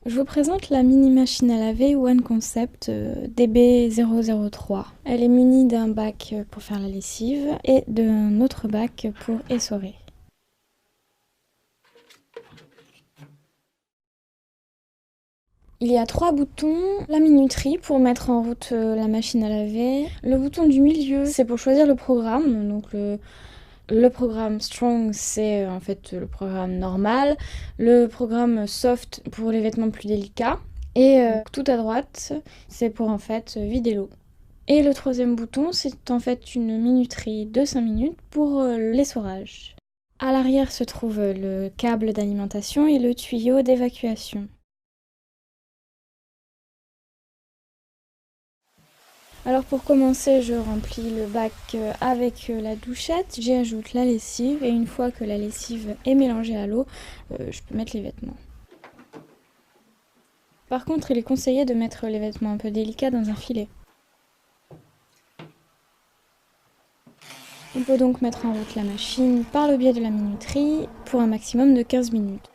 Je vous présente la mini machine à laver One Concept DB003. Elle est munie d'un bac pour faire la lessive et d'un autre bac pour essorer. Il y a 3 boutons, la minuterie pour mettre en route la machine à laver. Le bouton du milieu, c'est pour choisir le programme. Donc le programme Strong, c'est en fait le programme normal. Le programme Soft pour les vêtements plus délicats. Et tout à droite, c'est pour en fait vider l'eau. Et le troisième bouton, c'est en fait une minuterie de 5 minutes pour l'essorage. À l'arrière se trouve le câble d'alimentation et le tuyau d'évacuation. Alors pour commencer, je remplis le bac avec la douchette, j'y ajoute la lessive et une fois que la lessive est mélangée à l'eau, je peux mettre les vêtements. Par contre, il est conseillé de mettre les vêtements un peu délicats dans un filet. On peut donc mettre en route la machine par le biais de la minuterie pour un maximum de 15 minutes.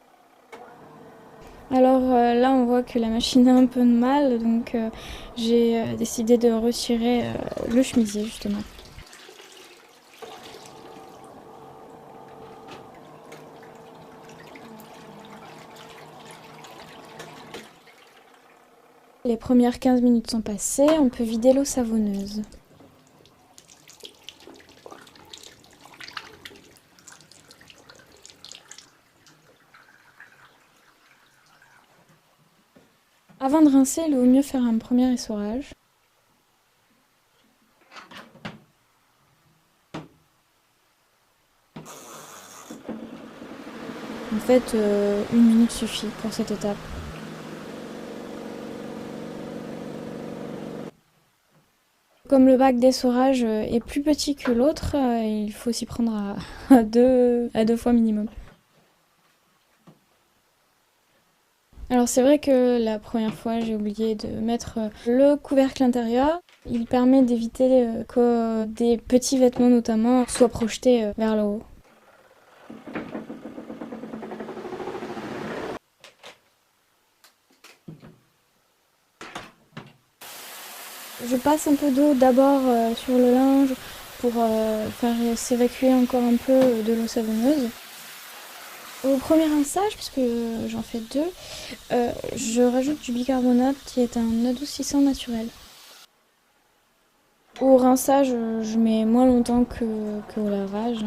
Alors là, on voit que la machine a un peu de mal, donc j'ai décidé de retirer le chemisier justement. Les premières 15 minutes sont passées, on peut vider l'eau savonneuse. Avant de rincer, il vaut mieux faire un premier essorage. En fait, 1 minute suffit pour cette étape. Comme le bac d'essorage est plus petit que l'autre, il faut s'y prendre à deux fois minimum. Alors c'est vrai que la première fois j'ai oublié de mettre le couvercle intérieur. Il permet d'éviter que des petits vêtements notamment soient projetés vers le haut. Je passe un peu d'eau d'abord sur le linge pour faire s'évacuer encore un peu de l'eau savonneuse. Au premier rinçage, puisque j'en fais deux, je rajoute du bicarbonate qui est un adoucissant naturel. Au rinçage, je mets moins longtemps qu'au lavage.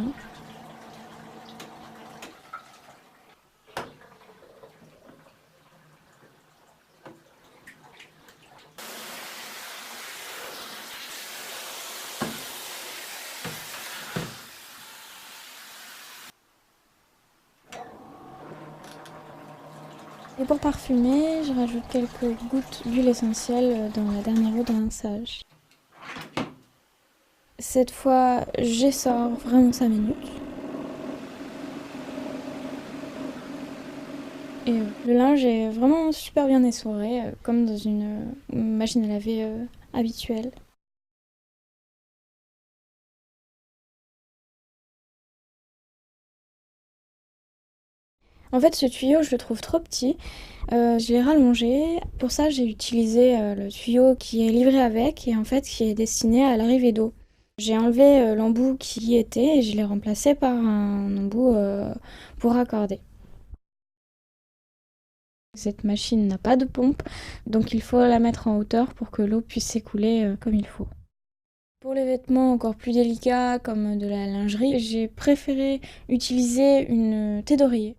Et pour parfumer, je rajoute quelques gouttes d'huile essentielle dans la dernière eau de rinçage. Cette fois, j'essore vraiment 5 minutes. Et le linge est vraiment super bien essoré, comme dans une machine à laver habituelle. En fait, ce tuyau, je le trouve trop petit. Je l'ai rallongé. Pour ça, j'ai utilisé le tuyau qui est livré avec et en fait qui est destiné à l'arrivée d'eau. J'ai enlevé l'embout qui y était et je l'ai remplacé par un embout pour raccorder. Cette machine n'a pas de pompe, donc il faut la mettre en hauteur pour que l'eau puisse s'écouler comme il faut. Pour les vêtements encore plus délicats comme de la lingerie, j'ai préféré utiliser une thé d'oreiller.